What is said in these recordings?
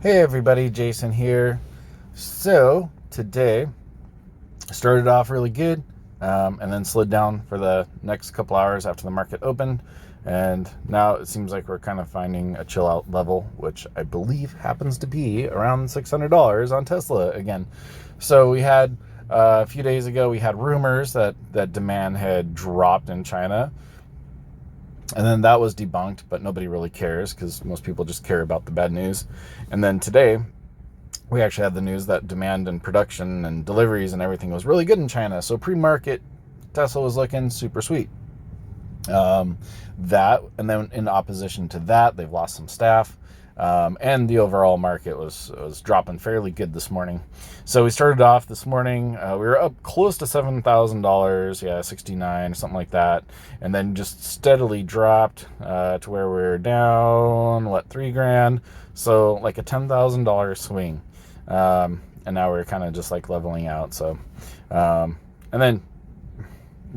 Hey everybody, Jason here. So today started off really good, and then slid down for the next couple hours after the market opened, and now it seems like we're kind of finding a chill out level, which I believe happens to be around $600 on Tesla again. So we had a few days ago we had rumors that demand had dropped in China. And then that was debunked, but nobody really cares because most people just care about the bad news. And then today, we actually had the news that demand and production and deliveries and everything was really good in China. So pre-market, Tesla was looking super sweet. Um, that, and then in opposition to that, they've lost some staff. And the overall market was dropping fairly good this morning. So we started off this morning. We were up close to $7,000, yeah, 69 or something like that, and then just steadily dropped to where we're down $3 grand. So like a $10,000 swing, and now we're kind of just like leveling out. So, and then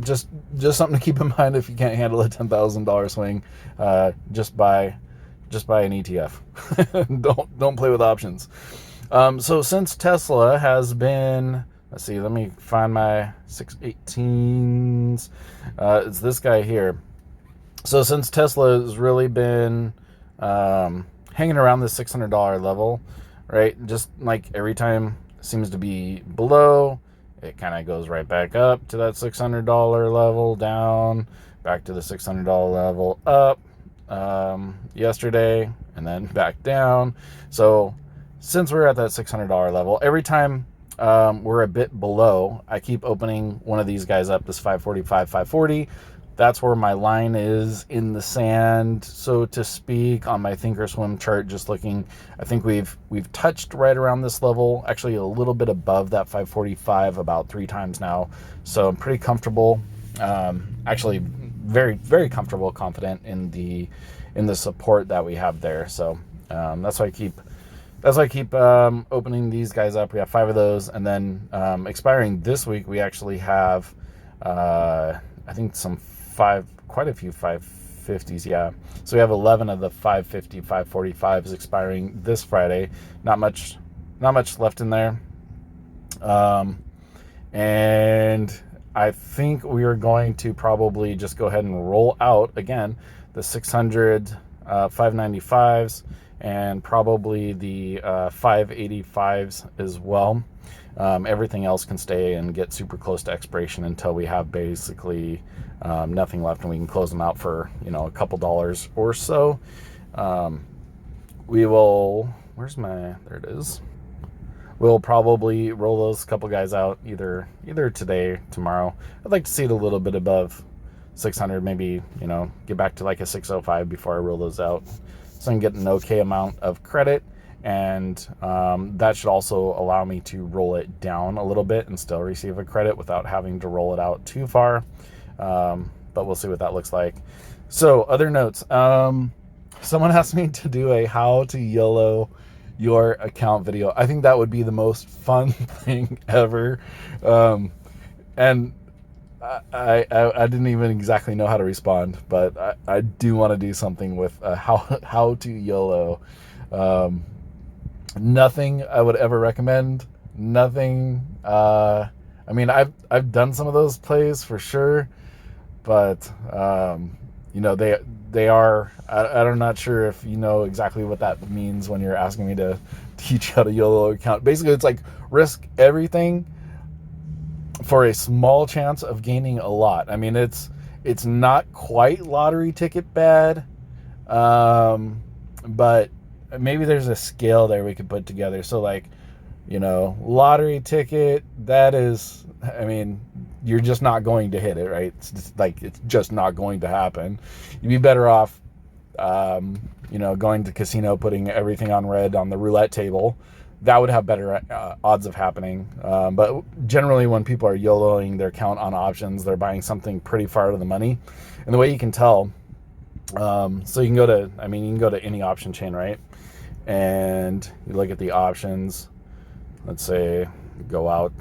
just something to keep in mind if you can't handle a $10,000 swing, just buy an ETF. Don't play with options. So since Tesla has been, let's see, let me find my 618s. It's this guy here. So since Tesla has really been hanging around the $600 level, right? Just like every time seems to be below, it kind of goes right back up to that $600 level, down, back to the $600 level, up yesterday, and then back down. So since we're at that $600 level, every time we're a bit below, I keep opening one of these guys up, this 545, 540. That's where my line is in the sand, so to speak, on my Thinkorswim chart. Just looking, I think we've touched right around this level, actually a little bit above that 545 about 3 times now. So I'm pretty comfortable, actually very, very comfortable, confident in the support that we have there. So that's why I keep opening these guys up. We have 5 of those, and then expiring this week, we actually have I think quite a few 550s, yeah. So we have 11 of the 550, 545s expiring this Friday. Not much left in there. And I think we are going to probably just go ahead and roll out again the 600 595s and probably the 585s as well. Everything else can stay and get super close to expiration until we have basically nothing left, and we can close them out for a couple dollars or so. We will. There it is. We'll probably roll those couple guys out either today, tomorrow. I'd like to see it a little bit above 600, maybe get back to like a 605 before I roll those out, so I can get an okay amount of credit. And that should also allow me to roll it down a little bit and still receive a credit without having to roll it out too far. But we'll see what that looks like. So other notes, someone asked me to do a how to YOLO your account video. I think that would be the most fun thing ever. And I didn't even exactly know how to respond, but I do want to do something with how to YOLO. Nothing I would ever recommend. Nothing. I mean, I've done some of those plays for sure, but they are. I'm not sure if you know exactly what that means when you're asking me to teach you how to YOLO account. Basically, it's like risk everything for a small chance of gaining a lot. I mean, it's not quite lottery ticket bad, but maybe there's a scale there we could put together. So like, lottery ticket, that is, I mean, you're just not going to hit it, right? It's just not going to happen. You'd be better off, going to casino, putting everything on red on the roulette table. That would have better odds of happening. But generally when people are YOLOing their account on options, they're buying something pretty far out of the money. And the way you can tell, so you can go to any option chain, right? And you look at the options, let's say go out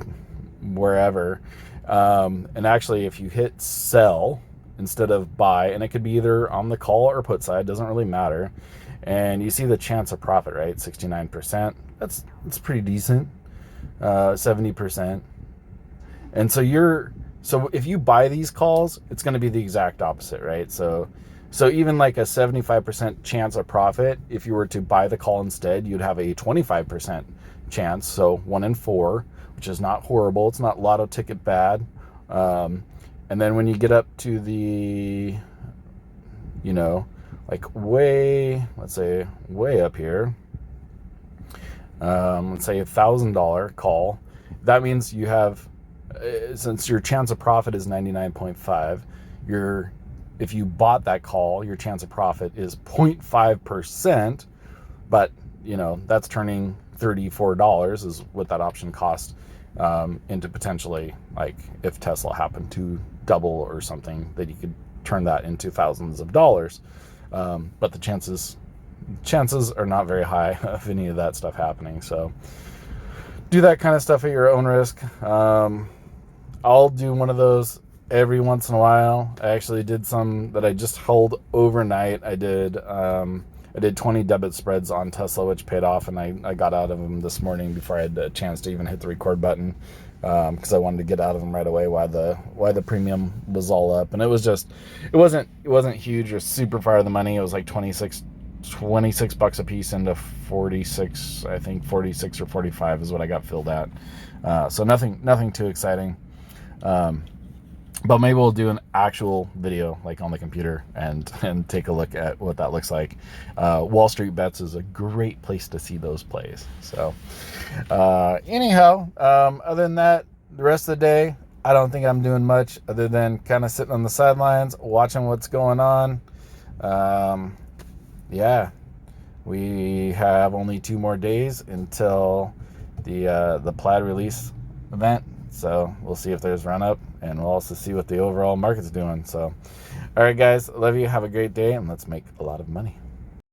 wherever, and actually if you hit sell instead of buy, and it could be either on the call or put side, doesn't really matter, and you see the chance of profit, right? 69%. That's pretty decent. 70%. And so if you buy these calls, it's going to be the exact opposite, right? So even like a 75% chance of profit, if you were to buy the call instead, you'd have a 25% chance. So 1 in 4, which is not horrible. It's not lotto ticket bad. And then when you get up to the, like let's say way up here, let's say $1,000 call, that means you have, since your chance of profit is 99.5, if you bought that call, your chance of profit is 0.5%, but that's turning $34 is what that option cost, into potentially, like, if Tesla happened to double or something, that you could turn that into thousands of dollars. But the chances are not very high of any of that stuff happening. So do that kind of stuff at your own risk. I'll do one of those every once in a while. I actually did some that I just held overnight. I did 20 debit spreads on Tesla, which paid off, and I got out of them this morning before I had a chance to even hit the record button, because I wanted to get out of them right away while the premium was all up. And it wasn't huge or super far of the money. It was like 26 bucks a piece into 46, I think 46 or 45 is what I got filled at. So nothing too exciting. But maybe we'll do an actual video, like on the computer, and take a look at what that looks like. Wall Street Bets is a great place to see those plays. So anyhow, other than that, the rest of the day, I don't think I'm doing much other than kind of sitting on the sidelines, watching what's going on. Yeah, we have only 2 more days until the Plaid release event. So we'll see if there's run up, and we'll also see what the overall market's doing. So, all right, guys, love you. Have a great day, and let's make a lot of money.